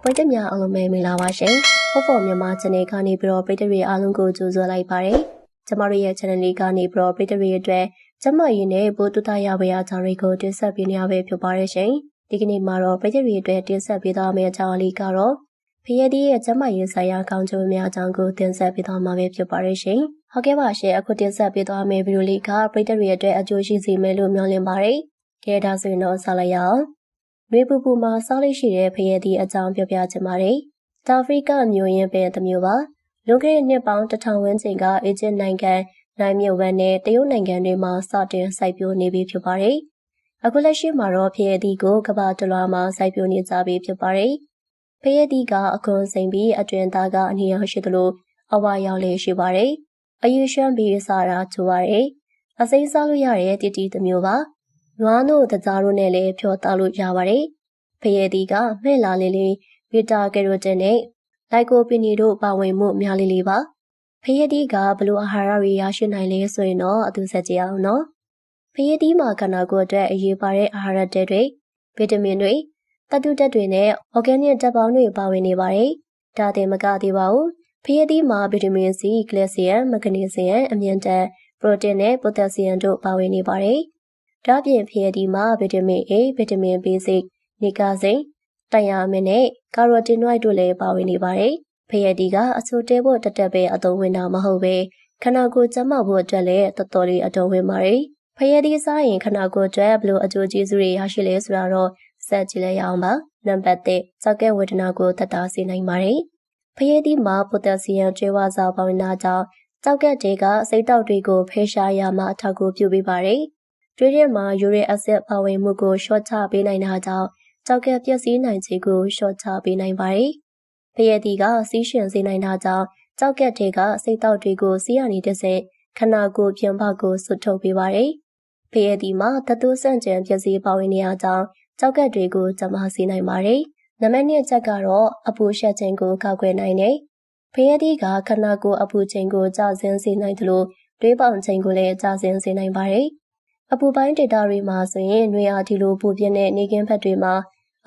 ဝိတ္တများအားလုံးပဲမင်္ဂလာပါရှင်။ဟုတ်ပေါ်မြန်မာ channel ကနေပြီးတော့ပရိသတ်တွေအားလုံးကိုကြိုဆိုလိုက်ပါတယ်။ကျမတို့ရဲ့ channel လေးကနေပြီးတော့ပရိသတ်တွေအတွက်ကျမရင်းနဲ့ပို့တူတာရပါရအကြောင်းတွေကိုတင်ဆက်ပေးနေရပဲဖြစ်ပါတယ်ရှင်။ဒီကနေ့မှာတော့ပရိသတ်တွေအတွက်တင်ဆက်ပေးသွားမယ့်အကြောင်းလေးကတော့ဖရဲသီးရဲ့ကျမရင်းဆိုင်ရာကောင်းကျိုးများအကြောင်းကိုတင်ဆက်ပေးသွားမှာပဲဖြစ်ပါတယ်ရှင်။ဟုတ်ကဲ့ပါရှင်အခုတင်ဆက်ပေးသွားမယ့်ဗီဒီယိုလေးကပရိသတ်တွေအတွက်အကျိုးရှိစေမယ်လို့မျှော်လင့်ပါတယ်။ကဲဒါဆိုရင်တော့ဆက်လိုက်ရအောင်။ရေပူပူမှာစားလို့ရှိတဲ့ဖရဲသီးအကြောင်းပြောပြချင်ပါတယ်။တောင်အာဖရိကမျိုးရင်းပင်တစ်မျိုးပါ။လွန်ခဲ့တဲ့နှစ်ပေါင်း1000ဝန်းကျင်ကအီဂျစ်နိုင်ငံနိုင်မြို့ဝမ်းနဲ့တရုတ်နိုင်ငံတွေမှာစတင်စိုက်ပျိုးနေပြီဖြစ်ပါတယ်။အခုလက်ရှိမှာတော့ဖရဲသီးကိုကမ္ဘာတစ်လွှာမှာစိုက်ပျိုးနေကြပြီဖြစ်ပါတယ်။ဖရဲသီးကအခွန်စိမ်ပြီးအတွင်သားကအနည်းအောင်ရှိသလိုအဝါရောင်လေးရှိပါတယ်။အယူရွှမ်းပြီးစားတာချိုးပါတယ်။အစိမ်းစားလို့ရတဲ့တီတီတစ်မျိုးပါ။နွားတို့တကြားတို့နဲ့လည်းဖြောသားလို့ရပါတယ်။ဖရဲသီးကမှဲ့လာလေးလေးဗီတာကယ်ရိုတင်နဲ့လိုက်ကိုပင်နီတို့ပါဝင်မှုများလေးလေးပါ။ဖရဲသီးကဘလို့အာဟာရတွေရရှိနိုင်လဲဆိုရင်တော့အတူဆက်ကြည့်အောင်နော်။ဖရဲသီးမှာခန္ဓာကိုယ်အတွက်အရေးပါတဲ့အာဟာရဓာတ်တွေဗီတာမင်တွေသတ္တုဓာတ်တွေနဲ့အော်ဂဲနစ်ဓာတ်ပေါင်းတွေပါဝင်နေပါတယ်။ဒါတင်မကသေးပါဘူး။ဖရဲသီးမှာဗီတာမင်စီကယ်လ်ဆီယမ်မဂနီဆီယမ်အမြင့်ဓာတ်ပရိုတင်းနဲ့ပိုတက်ဆီယမ်တို့ပါဝင်နေပါတယ်။ဒါ့အပြင်ဖရဲသီးမှာဗီတာမင် A ဗီတာမင် B6 နီကာစိန်တိုင်ယာမင်နဲ့ကာရိုတင်နွိုက်တို့လည်းပါဝင်နေပါတယ်။ဖရဲသီးကအချိုတဲဖို့တက်တက်ပဲအသုံးဝင်တာမဟုတ်ပဲခန္ဓာကိုယ်ကျန်းမာဖို့အတွက်လည်းတော်တော်လေးအသုံးဝင်ပါတယ်။ဖရဲသီးစားရင်ခန္ဓာကိုယ်အတွက်ဘလို့အကျိုးကျေးဇူးတွေရရှိလဲဆိုတာတော့ဆက်ကြည့်လိုက်ရအောင်ပါ။နံပါတ်1ကြောက်ကဲဝေဒနာကိုသက်သာစေနိုင်ပါတယ်။ဖရဲသီးမှာပိုတက်ဆီယမ်ကျွေးဝါးစာပါဝင်တာကြောင့်ကြောက်ကဲတွေကစိတ်တောက်တွေကိုဖယ်ရှားရမှာအထောက်အကူပြုပေးပါတယ်။ကျွေးထဲမှာယူရစ်အက်ဆစ်ပါဝင်မှုကိုလျှော့ချပေးနိုင်တာကြောင့်ကြောက်ကဲပျက်စီးနိုင်ခြေကိုလျှော့ချပေးနိုင်ပါတယ်။ဖရဲသီးကစီးရှင်စေနိုင်တာကြောင့်ကြောက်ကဲတွေကစိတ်တောက်တွေကိုစီးရနေတဲ့စိတ်ခန္ဓာကိုယ်ပြင်ပကိုဆွတ်ထုတ်ပေးပါတယ်။ဖရဲသီးမှာသတ္တုဆန့်ကျင်ပျက်စီးပါဝင်နေတဲ့အကြောင်းကြောက်ကဲတွေကိုကျမစေနိုင်ပါတယ်။နံပါတ်2ချက်ကတော့အပူရှက်ခြင်းကိုကောက်ွယ်နိုင်တယ်။ဖရဲသီးကခန္ဓာကိုယ်အပူချိန်ကိုကျဆင်းစေနိုင်သလိုတွေးပေါင်ချိန်ကိုလည်းကျဆင်းစေနိုင်ပါတယ်။အပူပိုင်းဒေတာတွေမှာဆိုရင်နှွေအားဒီလိုပူပြင်းတဲ့နေကင်းဖက်တွေမှာ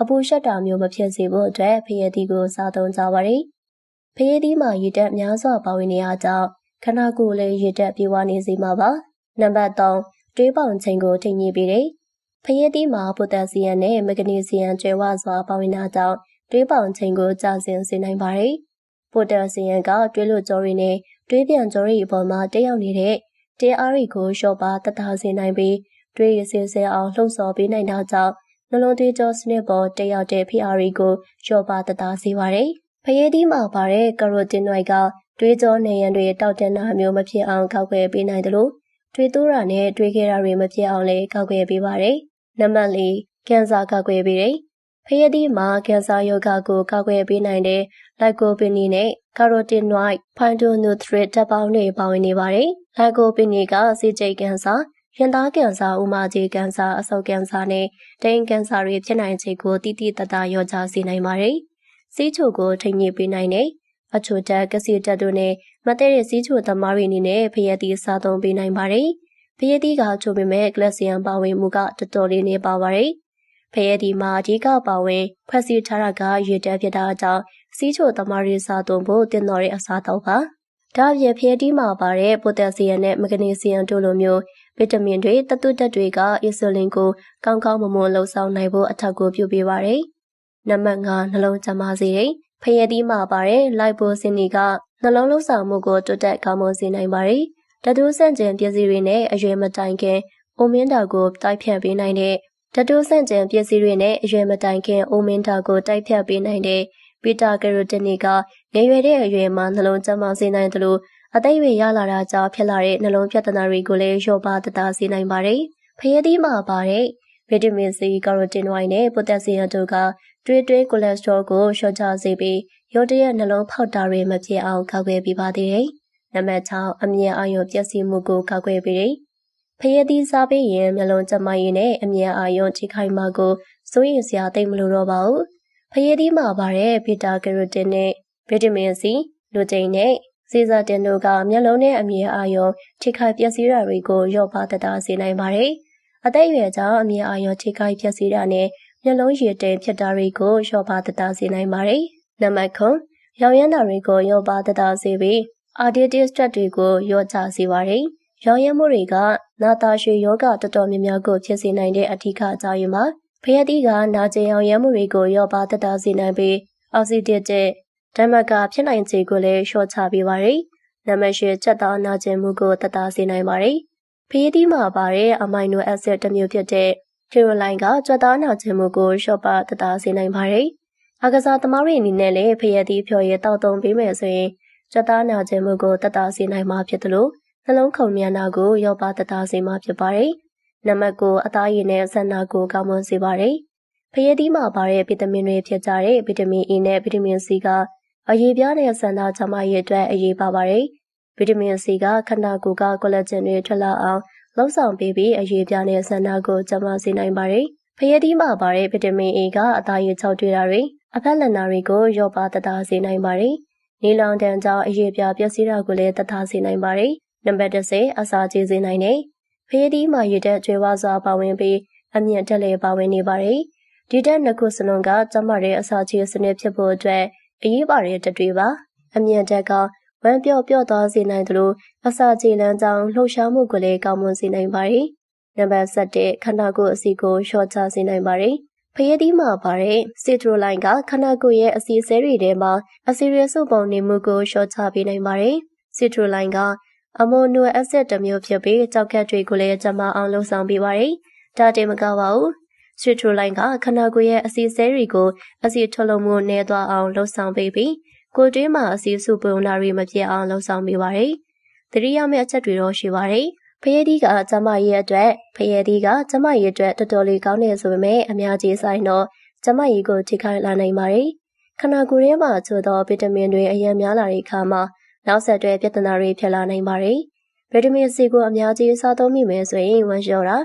အပူရှက်တာမျိုးမဖြစ်စေဖို့အတွက်ဖရဲသီးကိုစားသုံးကြပါတယ်။ဖရဲသီးမှာရေဓာတ်များစွာပါဝင်နေရကြောင်းခန္ဓာကိုယ်လည်းရေဓာတ်ပြေဝနေစေမှာပါ။နံပါတ်3တွေးပေါင်ချိန်ကိုထိန်းညှိပေးတယ်။ဖရဲသီးမှာပိုတက်ဆီယမ်နဲ့မဂနီဆီယမ်ကျွဲဝစွာပါဝင်တာကြောင့်တွေးပေါင်ချိန်ကိုကျဆင်းစေနိုင်ပါတယ်။ပိုတက်ဆီယမ်ကတွေးလွတ်ကြောတွေနဲ့တွေးပြန်ကြောတွေအပေါ်မှာတက်ရောက်နေတဲ့တင်းအားတွေကိုလျှော့ပါသက်သာစေနိုင်ပြီးတွေးရစေစဲအောင်လှုံ့ဆော်ပေးနိုင်တာကြောင့်နှလုံးသွေးကြောစနစ်ပေါ်တက်ရောက်တဲ့ဖိအားတွေကိုလျှော့ပါသက်သာစေပါတယ်။ဖရဲသီးမှာပါတဲ့ကာရိုတင်နွိုက်ကတွေးကြောနေရန်တွေတောက်တနာမျိုးမဖြစ်အောင်ကောက်ွယ်ပေးနိုင်တယ်လို့တွေးတိုးတာနဲ့တွေးခဲ့တာတွေမဖြစ်အောင်လည်းကောက်ွယ်ပေးပါတယ်။နံပါတ်4ကင်ဆာကောက်ွယ်ပေးတယ်။ဖရဲသီးမှာကင်ဆာရောဂါကိုကောက်ွယ်ပေးနိုင်တဲ့လိုက်ကိုပင်နီနဲ့ကာရိုတင်နွိုက်ဖိုင်တိုနူထရစ်ဓာတ်ပေါင်းတွေပါဝင်နေပါတယ်။လိုက်ကိုပင်နီကစီဂျိတ်ကင်ဆာရင်သားကင်ဆာ၊ဥမာကြီးကင်ဆာ၊အဆုတ်ကင်ဆာနဲ့ဒိန်းကင်ဆာတွေဖြစ်နိုင်ခြေကိုတိတိတတ်တာရောချစေနိုင်ပါတယ်။စီးချိုကိုထိန်းညှိပေးနိုင်တယ်။အချိုဓာတ်၊ကစီဓာတ်တို့နဲ့မတည့်တဲ့စီးချိုသမားတွေအနေနဲ့ဖရဲသီးစားသုံးပေးနိုင်ပါတယ်။ဖရဲသီးကချိုပေမဲ့ကလဆီယမ်ပါဝင်မှုကတော်တော်လေးနေပါပါတယ်။ဖရဲသီးမှာအဓိကပါဝင်ဖွဲ့စည်းထားတာကရေဓာတ်ဖြစ်တာကြောင့်စီးချိုသမားတွေစားသုံးဖို့တင်တော်တဲ့အစားအသောက်ပါ။ဒါ့အပြင်ဖရဲသီးမှာပါတဲ့ပိုတက်ဆီယမ်နဲ့မဂနီဆီယမ်တို့လိုမျိုးဗီတာမင်တွေသတ္တုဓာတ်တွေကအီဆိုလင်ကိုကောင်းကောင်းမွန်မွန်လှုပ်ဆောင်နိုင်ဖို့အထောက်အကူပြုပေးပါတယ်။နံပါတ်5နှလုံးကျန်းမာစေတယ်။ဖရဲသီးမှာပါတဲ့လိုက်ပိုစင်နီကနှလုံးလှုပ်ဆောင်မှုကိုတိုးတက်ကောင်းမွန်စေနိုင်ပါတယ်။ဓာတုဆန့်ကျင်ပစ္စည်းတွေနဲ့အရွယ်မတိုင်ခင်အိုမင်းတာကိုတိုက်ဖြတ်ပေးနိုင်တဲ့ဓာတုဆန့်ကျင်ပစ္စည်းတွေနဲ့အရွယ်မတိုင်ခင်အိုမင်းတာကိုတိုက်ဖြတ်ပေးနိုင်တဲ့ဘီတာကယ်ရိုတင်တွေကငယ်ရွယ်တဲ့အရွယ်မှာနှလုံးကျန်းမာစေနိုင်တယ်လို့အသက်အရွယ်ရလာတာကြောင့်ဖြစ်လာတဲ့နှလုံးပြဿနာတွေကိုလည်းလျှော့ပါသက်သာစေနိုင်ပါတယ်။ဖရဲသီးမှာပါတဲ့ဗီတာမင်စီကာရိုတင်နွိုက်နဲ့ပိုတက်ဆီယမ်တို့ကတွေးကိုလက်စထရောကိုလျှော့ချစေပြီးရုတ်တရက်နှလုံးဖောက်တာတွေမဖြစ်အောင်ကာကွယ်ပေးပါသေးတယ်။နံပါတ်6အမြင်အာရုံပျက်စီးမှုကိုကာကွယ်ပေးတယ်။ဖရဲသီးစားပေးရင်မျက်လုံးကျန်းမာရေးနဲ့အမြင်အာရုံထိခိုက်မှာကိုစိုးရိမ်စရာသိပ်မလိုတော့ပါဘူး။ဖရဲသီးမှာပါတဲ့ဘီတာကယ်ရိုတင်နဲ့ဗီတာမင်စီလူတိန်နဲ့စီဇာတင်တို့ကမျက်လုံးနဲ့အမြင်အာရုံထိခိုက်ပျက်စီးတာတွေကိုလျော့ပါသက်သာစေနိုင်ပါတယ်။အသက်အရွယ်ကြောင့်အမြင်အာရုံထိခိုက်ပျက်စီးတာနဲ့ မျက်လုံးရည်တိမ်ဖြစ်တာတွေကိုလျှော့ပါသက်သာစေနိုင်ပါတယ်။နံပါတ်9ရောင်ရမ်းတာတွေကိုလျော့ပါသက်သာစေပြီး arthritis တွေကိုလျော့ချစေပါတယ်။ရောင်ရမ်းမှုတွေကနာတာရှည်ယောဂတော်တော်များများကိုဖြစ်စေနိုင်တဲ့အထူးအကြောင်းရင်းမှာဖျက်သီးကနာကျင်ရောင်ရမ်းမှုတွေကိုလျော့ပါသက်သာစေနိုင်ပြီး oxidative ဓာတ်မကဖြစ်နိုင်ခြေကိုလည်းလျှော့ချပေးပါတယ်။နံပါတ်10ချက်သားနာကျင်မှုကိုသက်သာစေနိုင်ပါတယ်။ဖျက်သီးမှာပါတဲ့အမိုင်နိုအက်ဆစ်တစ်မျိုးဖြစ်တဲ့ကီရိုလိုင်းကကြွက်သားနာကျင်မှုကိုလျှော့ပါသက်သာစေနိုင်ပါတယ်။အားကစားသမားတွေအနေနဲ့လည်းဖျက်သီးဖြော်ရည်တောက်သုံးပေးမယ်ဆိုရင်ကြွက်သားနာကျင်မှုကိုသက်သာစေနိုင်မှာဖြစ်တယ်လို့နှလုံးခုန်မြန်တာကိုလျော့ပါသက်သာစေမှာဖြစ်ပါတယ်။နံပါတ်9အသားရည်နဲ့ဆန္ဒကိုကောင်းမွန်စေပါတယ်။ဖျက်သီးမှာပါတဲ့ဗီတာမင်တွေဖြစ်ကြတဲ့ဗီတာမင် E နဲ့ဗီတာမင် C ကအရေးပြားတဲ့ဆန္ဒချမရေးအတွက်အရေးပါပါတယ်။ဗီတာမင် C ကခန္ဓာကိုယ်ကကိုလာဂျင်တွေထွက်လာအောင်လှုပ်ဆောင်ပေးပြီးအရေးပြားတဲ့ဆန္ဒကိုကျန်းမာစေနိုင်ပါတယ်။ဖျက်သီးမှာပါတဲ့ဗီတာမင် A ကအသားရည်ချောက်တွေ့တာတွေအဖက်လန်နာတွေကိုလျော့ပါသက်သာစေနိုင်ပါတယ်။နီလောင်တန်ကြောင့်အရေးပြားပျက်စီးတာကိုလည်းသက်သာစေနိုင်ပါတယ်။နံပါတ်10အစာကျေစေနိုင်တယ်။ဖျက်သီးမှာရည်တဲ့ကျွေးဝါးစွာပါဝင်ပြီးအမြင့်တက်လေပါဝင်နေပါတယ်။ဒီတက်နှစ်ခုစလုံးကကျန်းမာတဲ့အစာချေစနစ်ဖြစ်ဖို့အတွက်အရေးပါတဲ့တက်တွေပါ။အမြင့်တက်ကဝမ်းပြော့သွားစေနိုင်သလိုအစာချေလမ်းကြောင်းလှုပ်ရှားမှုကိုလည်းကောင်းမွန်စေနိုင်ပါတယ်။နံပါတ်7ခန္ဓာကိုယ်အဆီကိုလျှော့ချစေနိုင်ပါတယ်။ဖျက်သီးမှာပါတဲ့စီထရိုလိုင်းကခန္ဓာကိုယ်ရဲ့အဆီဆဲတွေထဲမှာအဆီရဲစုပ်ပုံနေမှုကိုလျှော့ချပေးနိုင်ပါတယ်။စီထရိုလိုင်းကအမိုနိုအက်ဆစ်တစ်မျိုးဖြစ်ပြီးကြောက်ကက်တွေကိုလည်းကျမအောင်လှုပ်ဆောင်ပေးပါတယ်။ဒါတင်မကပါဘူး။စီထရိုလိုင်းကခန္ဓာကိုယ်ရဲ့အဆီဆဲတွေကိုအဆီထုတ်လုပ်မှုနည်းသွားအောင်လှုပ်ဆောင်ပေးပြီးကိုယ်တွင်းမှာအဆီစုပုံနာတွေမပြတ်အောင်လှုပ်ဆောင်ပေးပါတယ်။သတိရမယ့်အချက်တွေတော့ရှိပါတယ်။ဖျက်သီးကကျမရဲ့အတွက်တော်တော်လေးကောင်းနေဆိုပေမဲ့အများကြီးဆိုင်တော့ကျမရဲ့ကိုထိခိုက်လာနိုင်ပါတယ်။ခန္ဓာကိုယ်ထဲမှာချို့သောဗီတာမင်တွေအရင်များလာတဲ့အခါမှာနောက်ဆက်တွဲပြဿနာတွေဖြစ်လာနိုင်ပါတယ်။ဗီတာမင် C ကိုအများကြီးစားသုံးမိမယ်ဆိုရင်ဝမ်းလျောတာ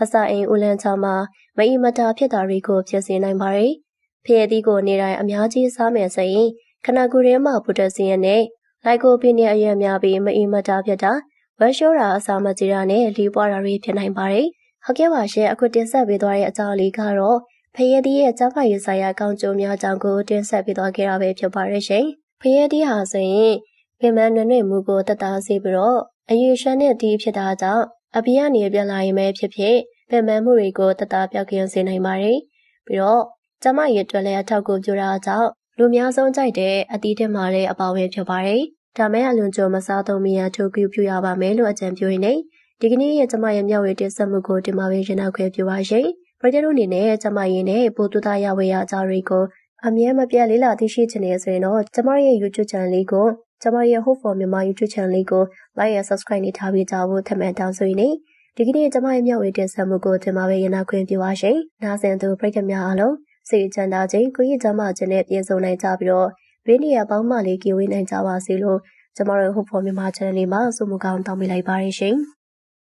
အစာအိမ်ဦးလန်းချမှာမအီမတာဖြစ်တာတွေကိုဖြစ်စေနိုင်ပါတယ်။ဖျက်သီးကိုနေ့တိုင်းအများကြီးစားမယ်ဆိုရင်ခန္ဓာကိုယ်ထဲမှာပိုတက်ဆီယမ်နဲ့လိုက်ကိုပင်အရင်များပြီးမအီမတာဖြစ်တာဝမ်းလျှောတာအစာမကြေတာနဲ့လီးပွားတာတွေဖြစ်နိုင်ပါတယ်။ဟုတ်ကဲ့ပါရှင်အခုတင်ဆက်ပေးသွားတဲ့အကြောင်းလေးကတော့ဖျက်သီးရဲ့ကျန်းမာရေးဆိုင်ရာကောင်းကျိုးများအကြောင်းကိုတင်ဆက်ပေးသွားခဲ့တာပဲဖြစ်ပါတယ်ရှင်။ဖျက်သီးဟာဆိုရင်ပင်မနွေ့နွေ့မှုကိုသက်သာစေပြီးတော့အရွေရှမ်းတဲ့ဒီဖြစ်တာကြောင့်အပြည့်အနေပြန်လာရင်ပဲဖြစ်ဖြစ်ပင်မမှုတွေကိုသက်သာပြောက်ကင်းစေနိုင်ပါတယ်။ပြီးတော့ကျန်းမာရေးအတွက်လည်းအထောက်အကူပြုတာကြောင့်လူများဆုံးကြိုက်တဲ့အသီးထက်မှလည်းအပါဝင်ဖြစ်ပါတယ်။ဒါမဲ့အလွန်ကြုံမစားသုံးမရထိုးကူပြုရပါမယ်လို့အကြံပြုရင်းနဲ့ဒီကနေ့ရဲ့ကျမရဲ့မျှဝေတင်ဆက်မှုကိုဒီမှာပဲရနောက်ခွဲပြုပါရှင်။ပရိုဂျက်တို့အနေနဲ့ကျမရဲ့နဲ့ပို့တူတာရဝေရအကြောင်းတွေကိုအမြဲမပြတ်လေးလာသိရှိချင်နေဆိုရင်တော့ကျမရဲ့ YouTube channel လေးကိုကျမရဲ့ Hope for Myanmar YouTube channel လေးကို like နဲ့ subscribe နေထားပေးကြဖို့ထပ်မံတောင်းဆိုရင်းနဲ့ဒီကနေ့ကျမရဲ့မျှဝေတင်ဆက်မှုကိုဒီမှာပဲရနောက်ခွဲပြုပါရှင်။နားဆင်သူပရိသတ်များအားလုံးစိတ်ချမ်းသာခြင်းကိုယ်ရည်ကျန်းမာခြင်းနဲ့ပြည့်စုံနိုင်ကြပြီးတော့ဘေးနေရာပေါင်းမှလေးကြည်ဝေးနိုင်ကြပါစေလို့ကျမတို့ Hope for Myanmar channel လေးမှာဆုမကောင်းတောင်းပေးလိုက်ပါရရှင်။